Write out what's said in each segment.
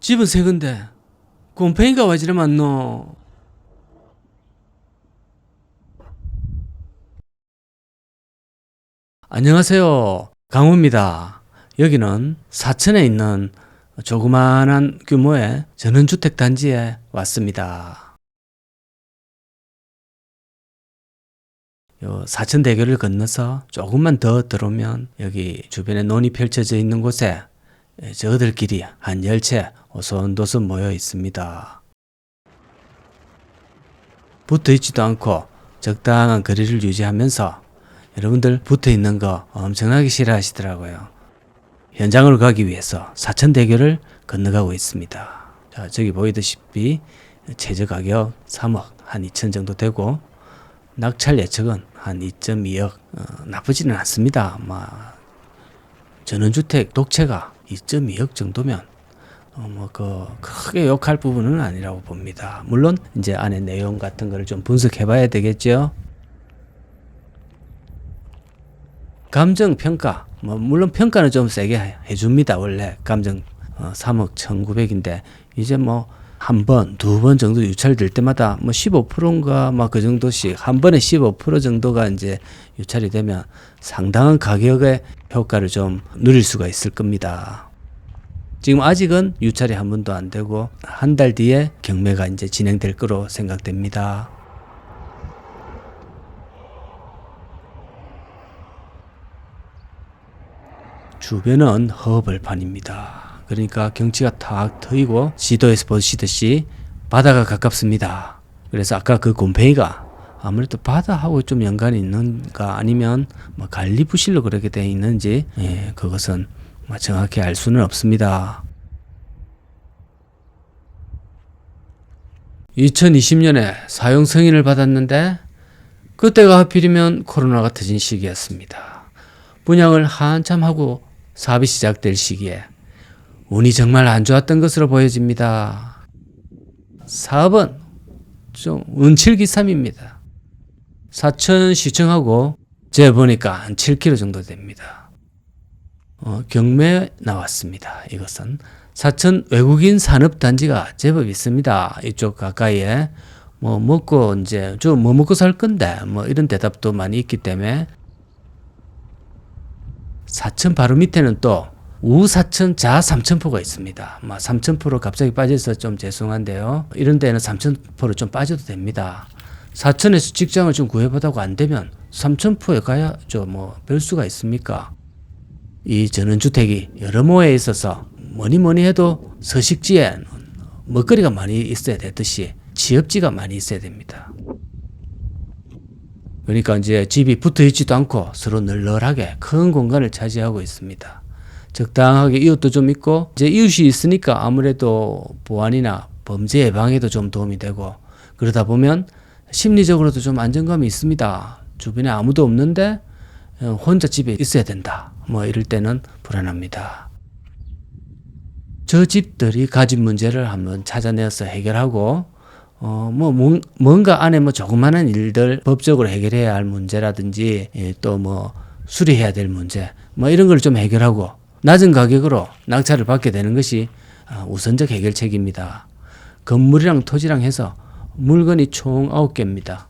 집은 새 건데 곰팡이가 와 지래 많노. 안녕하세요. 강호입니다. 여기는 사천에 있는 조그만한 규모의 전원주택 단지에 왔습니다. 요 사천대교를 건너서 조금만 더 들어오면 여기 주변에 논이 펼쳐져 있는 곳에 저들끼리 한 10채 오손도손 모여 있습니다. 붙어 있지도 않고 적당한 거리를 유지하면서 여러분들 붙어 있는 거 엄청나게 싫어하시더라고요. 현장으로 가기 위해서 사천대교를 건너가고 있습니다. 자, 저기 보이다시피 최저 가격 3억 한 2천 정도 되고 낙찰 예측은 한 2.2억 나쁘지는 않습니다. 전원주택 독채가 2.2억 정도면 크게 욕할 부분은 아니라고 봅니다. 물론 이제 안에 내용 같은 거를 좀 분석해봐야 되겠죠. 감정평가, 물론 평가는 좀 세게 해줍니다. 원래 감정 3억 1,900인데 이제 한 번, 두 번 정도 유찰될 때마다 15%인가 그 정도씩 한 번에 15% 정도가 이제 유찰이 되면 상당한 가격의 효과를 좀 누릴 수가 있을 겁니다. 지금 아직은 유찰이 한 번도 안 되고 한 달 뒤에 경매가 이제 진행될 거로 생각됩니다. 주변은 허벌판입니다. 그러니까 경치가 탁 트이고 지도에서 보시듯이 바다가 가깝습니다. 그래서 아까 그 곰팡이가 아무래도 바다하고 좀 연관이 있는가 아니면 관리 부실로 그렇게 되어 있는지 그것은 정확히 알 수는 없습니다. 2020년에 사용 승인을 받았는데 그때가 하필이면 코로나가 터진 시기였습니다. 분양을 한참 하고 사업이 시작될 시기에 운이 정말 안 좋았던 것으로 보여집니다. 사업은 좀 운칠기삼입니다. 사천시청하고 제가 보니까 한 7km 정도 됩니다. 경매 나왔습니다. 이것은 사천 외국인 산업단지가 제법 있습니다. 이쪽 가까이에 먹고 이제 저 먹고 살 건데 이런 대답도 많이 있기 때문에 사천 바로 밑에는 또 우사천 자삼천포가 있습니다. 삼천포로 갑자기 빠져서 좀 죄송한데요. 이런 데는 삼천포로 좀 빠져도 됩니다. 사천에서 직장을 좀 구해보다고 안 되면 삼천포에 가야죠. 별 수가 있습니까? 이 전원주택이 여러 모에 있어서 뭐니 해도 서식지에 먹거리가 많이 있어야 되듯이 지역지가 많이 있어야 됩니다. 그러니까 이제 집이 붙어 있지도 않고 서로 널널하게 큰 공간을 차지하고 있습니다. 적당하게 이웃도 좀 있고 이제 이웃이 있으니까 아무래도 보안이나 범죄 예방에도 좀 도움이 되고 그러다 보면 심리적으로도 좀 안정감이 있습니다. 주변에 아무도 없는데 혼자 집에 있어야 된다. 이럴 때는 불안합니다. 저 집들이 가진 문제를 한번 찾아내서 해결하고 뭔가 안에 조그마한 일들 법적으로 해결해야 할 문제라든지 또 수리해야 될 문제 이런 걸 좀 해결하고 낮은 가격으로 낙찰을 받게 되는 것이 우선적 해결책입니다. 건물이랑 토지랑 해서 물건이 총 9개입니다.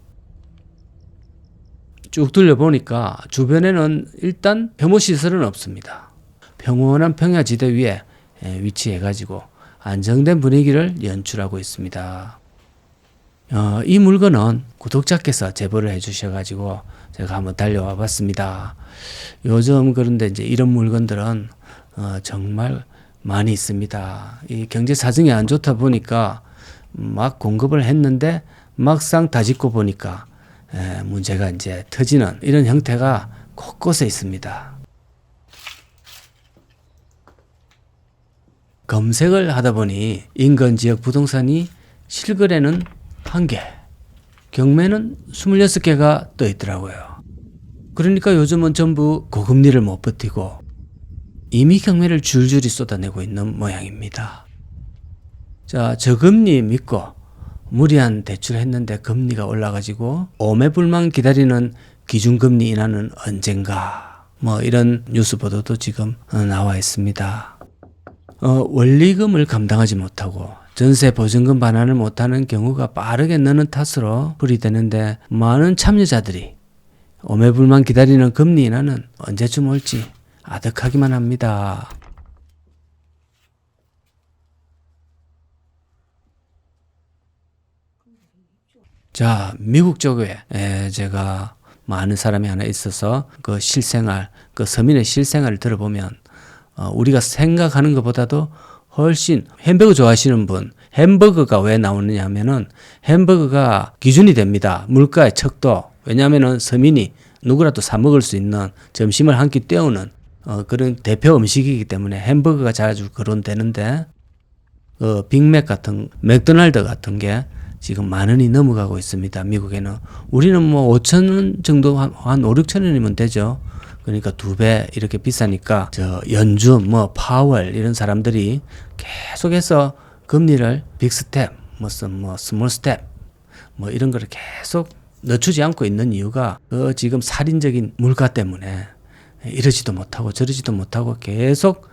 쭉 둘러보니까 주변에는 일단 혐오시설은 없습니다. 평온한 평야지대 위에 위치해가지고 안정된 분위기를 연출하고 있습니다. 이 물건은 구독자께서 제보를 해주셔가지고 제가 한번 달려와 봤습니다. 요즘 그런데 이제 이런 물건들은 정말 많이 있습니다. 이 경제 사정이 안 좋다 보니까 막 공급을 했는데 막상 다짓고 보니까 문제가 이제 터지는 이런 형태가 곳곳에 있습니다. 검색을 하다 보니 인근 지역 부동산이 실거래는 1개, 경매는 26개가 떠 있더라고요. 그러니까 요즘은 전부 고금리를 못 버티고 이미 경매를 줄줄이 쏟아내고 있는 모양입니다. 자, 저금리 믿고 무리한 대출을 했는데 금리가 올라가지고 오매불망 기다리는 기준금리 인하는 언젠가 이런 뉴스 보도도 지금 나와 있습니다. 원리금을 감당하지 못하고 전세 보증금 반환을 못하는 경우가 빠르게 느는 탓으로 풀이되는데 많은 참여자들이 오매불만 기다리는 금리 인하는 언제쯤 올지 아득하기만 합니다. 자, 미국 쪽에 제가 많은 사람이 하나 있어서 그 실생활, 그 서민의 실생활을 들어보면 우리가 생각하는 것보다도 훨씬 햄버거 좋아하시는 분, 햄버거가 왜 나오느냐 하면은 햄버거가 기준이 됩니다. 물가의 척도. 왜냐하면은 서민이 누구라도 사 먹을 수 있는 점심을 한 끼 때우는 그런 대표 음식이기 때문에 햄버거가 자주 거론되는데 빅맥 같은 맥도날드 같은 게 지금 10,000원이 넘어가고 있습니다. 미국에는. 우리는 뭐 5,000원 정도 한 5, 6,000원이면 되죠. 그러니까 2배 이렇게 비싸니까 저 연준 뭐 파월 이런 사람들이 계속해서 금리를 빅 스텝 무슨 뭐 스몰 스텝 뭐 이런 거를 계속 늦추지 않고 있는 이유가 지금 살인적인 물가 때문에 이러지도 못하고 저러지도 못하고 계속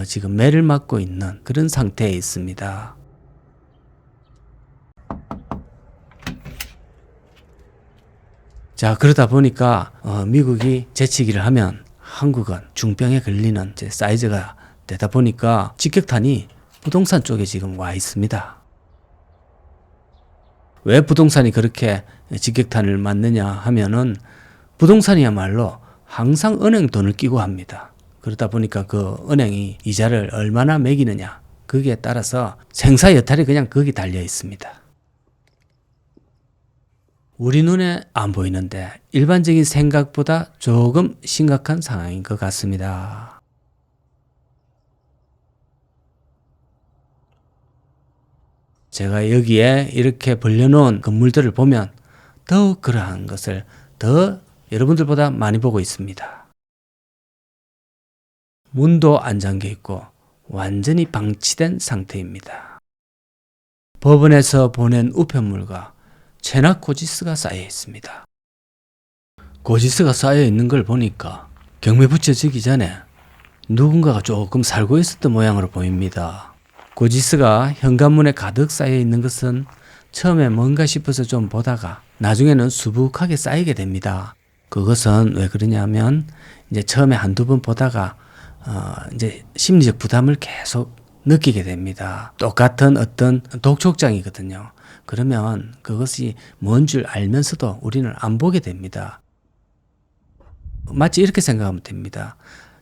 지금 매를 맞고 있는 그런 상태에 있습니다. 자, 그러다 보니까 미국이 재치기를 하면 한국은 중병에 걸리는 사이즈가 되다 보니까 직격탄이 부동산 쪽에 지금 와 있습니다. 왜 부동산이 그렇게 직격탄을 맞느냐 하면은 부동산이야말로 항상 은행 돈을 끼고 합니다. 그러다 보니까 그 은행이 이자를 얼마나 매기느냐 거기에 따라서 생사 여탈이 그냥 거기 달려 있습니다. 우리 눈에 안 보이는데 일반적인 생각보다 조금 심각한 상황인 것 같습니다. 제가 여기에 이렇게 벌려놓은 건물들을 보면 더욱 그러한 것을 더 여러분들보다 많이 보고 있습니다. 문도 안 잠겨 있고 완전히 방치된 상태입니다. 법원에서 보낸 우편물과 체납 고지서가 쌓여 있습니다. 고지서가 쌓여 있는 걸 보니까 경매 붙여지기 전에 누군가가 조금 살고 있었던 모양으로 보입니다. 고지서가 현관문에 가득 쌓여 있는 것은 처음에 뭔가 싶어서 좀 보다가 나중에는 수북하게 쌓이게 됩니다. 그것은 왜 그러냐 하면 이제 처음에 한두 번 보다가 이제 심리적 부담을 계속 느끼게 됩니다. 똑같은 어떤 독촉장이거든요. 그러면 그것이 뭔 줄 알면서도 우리는 안 보게 됩니다. 마치 이렇게 생각하면 됩니다.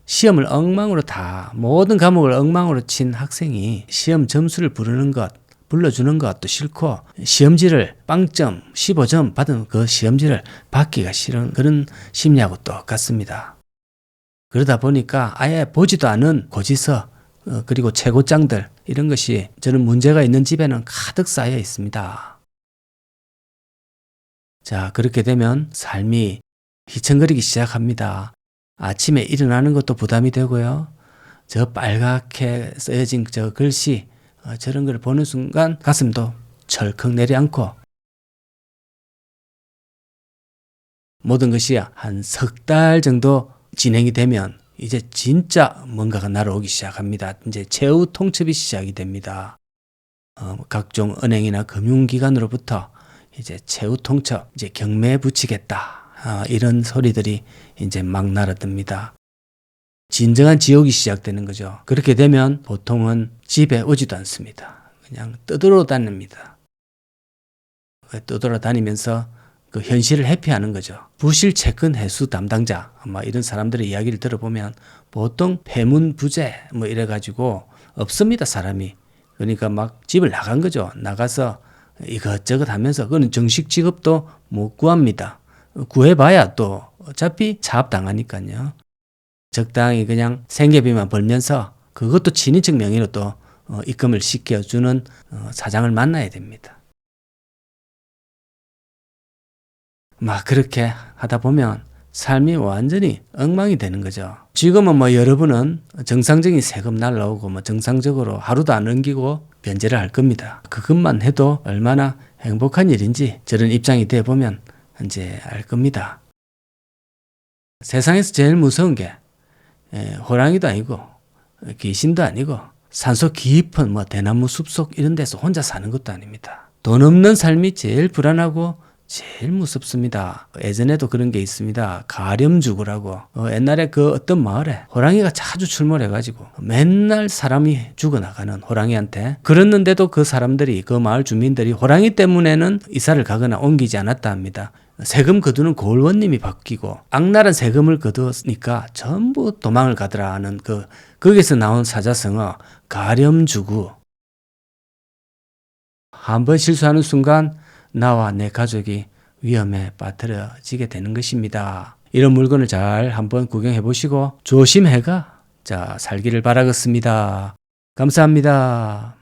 시험을 엉망으로 모든 과목을 엉망으로 친 학생이 시험 점수를 불러주는 것도 싫고 시험지를 빵점 15점 받은 그 시험지를 받기가 싫은 그런 심리하고 똑같습니다. 그러다 보니까 아예 보지도 않은 고지서 그리고 최고장들 이런 것이 저는 문제가 있는 집에는 가득 쌓여 있습니다. 자, 그렇게 되면 삶이 휘청거리기 시작합니다. 아침에 일어나는 것도 부담이 되고요. 저 빨갛게 쓰여진 저 글씨 저런 걸 보는 순간 가슴도 철컥 내려앉고 모든 것이 한 3달 정도 진행이 되면 이제 진짜 뭔가가 날아오기 시작합니다. 이제 최후 통첩이 시작이 됩니다. 각종 은행이나 금융기관으로부터 이제 최후 통첩, 이제 경매에 붙이겠다. 이런 소리들이 이제 막 날아듭니다. 진정한 지옥이 시작되는 거죠. 그렇게 되면 보통은 집에 오지도 않습니다. 그냥 떠돌아다닙니다. 떠돌아다니면서 그 현실을 회피하는 거죠. 부실 채권 회수 담당자 아마 이런 사람들의 이야기를 들어보면 보통 폐문부재 뭐 이래가지고 없습니다 사람이. 그러니까 막 집을 나간 거죠. 나가서 이것저것 하면서 그건 정식 직업도 못 구합니다. 구해봐야 또 어차피 차압당하니까요. 적당히 그냥 생계비만 벌면서 그것도 친인척 명의로 또 입금을 시켜주는 사장을 만나야 됩니다. 막 그렇게 하다 보면 삶이 완전히 엉망이 되는 거죠. 지금은 뭐 여러분은 정상적인 세금 날라오고 뭐 정상적으로 하루도 안 넘기고 변제를 할 겁니다. 그것만 해도 얼마나 행복한 일인지 저런 입장이 돼 보면 이제 알 겁니다. 세상에서 제일 무서운 게 호랑이도 아니고 귀신도 아니고 산소 깊은 뭐 대나무 숲속 이런 데서 혼자 사는 것도 아닙니다. 돈 없는 삶이 제일 불안하고 제일 무섭습니다. 예전에도 그런 게 있습니다. 가렴주구라고. 옛날에 그 어떤 마을에 호랑이가 자주 출몰해가지고 맨날 사람이 죽어나가는 호랑이한테, 그랬는데도 그 사람들이, 그 마을 주민들이 호랑이 때문에는 이사를 가거나 옮기지 않았다 합니다. 세금 거두는 고을원님이 바뀌고 악랄한 세금을 거두니까 전부 도망을 가더라 하는 거기서 나온 사자성어 가렴주구. 한번 실수하는 순간 나와 내 가족이 위험에 빠뜨려지게 되는 것입니다. 이런 물건을 잘 한번 구경해 보시고 조심해가 살기를 바라겠습니다. 감사합니다.